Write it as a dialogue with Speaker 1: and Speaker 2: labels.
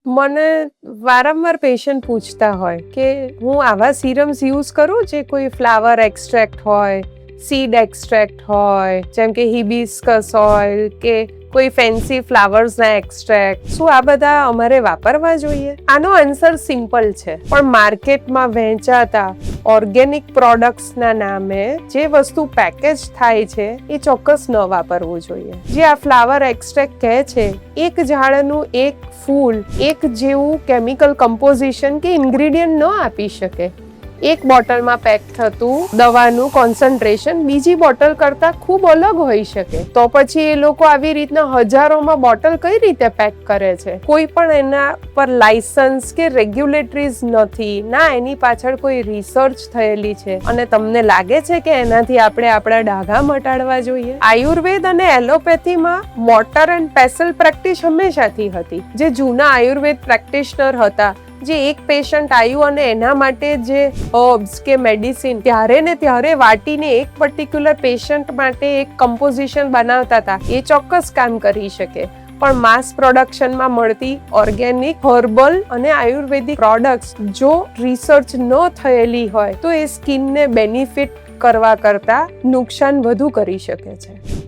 Speaker 1: મને વારંવાર પેશન્ટ પૂછતા હોય કે હું આવા સિરમ્સ યુઝ કરું જે કોઈ ફ્લાવર એક્સ્ટ્રેક્ટ હોય, સીડ એક્સ્ટ્રેક્ટ હોય, જેમ કે હિબિસ્કસ ઓઇલ કે કોઈ ફેન્સી ફ્લાવર્સના એક્સ્ટ્રેક્ટ, શું આ બધા અમારે વાપરવા જોઈએ? આનો આન્સર સિમ્પલ છે, પણ માર્કેટમાં વહેંચાતા ઓર્ગેનિક પ્રોડક્ટ્સના નામે જે વસ્તુ પેકેજ થાય છે એ ચોક્કસ ન વાપરવું જોઈએ. જે આ ફ્લાવર એક્સ્ટ્રેક્ટ કહે છે, એક ઝાડનું એક ફૂલ એક જેવું કેમિકલ કમ્પોઝિશન કે ઇન્ગ્રેડિયન્ટ ન આપી શકે. એક બોટલમાં પેક થતું દવાનું કોન્સન્ટ્રેશન બીજી બોટલ કરતાં ખૂબ અલગ હોઈ શકે. તો પછી એ લોકો આવી રીતના હજારોમાં બોટલ કઈ રીતે પેક કરે છે? કોઈ પણ એના પર લાયસન્સ કે રેગ્યુલેટરીઝ નથી, ના એની પાછળ કોઈ રિસર્ચ થયેલી છે. અને તમને લાગે છે કે એનાથી આપણે આપણા ડાઘા મટાડવા જોઈએ? આયુર્વેદ અને એલોપેથીમાં મોર્ટર એન્ડ પેસલ પ્રેક્ટિસ હંમેશાથી હતી. જે જૂના આયુર્વેદ પ્રેક્ટિશનર હતા, જે એક પેશન્ટ આવ્યું અને એના માટે જે હર્બ્સ કે મેડિસિન ત્યારે ને ત્યારે વાટીને એક પર્ટિક્યુલર પેશન્ટ માટે એક કમ્પોઝિશન બનાવતા હતા, એ ચોક્કસ કામ કરી શકે. પણ માસ પ્રોડક્શનમાં મળતી ઓર્ગેનિક, હર્બલ અને આયુર્વેદિક પ્રોડક્ટ્સ જો રિસર્ચ ન થયેલી હોય તો એ સ્કિનને બેનિફિટ કરવા કરતાં નુકસાન વધુ કરી શકે છે.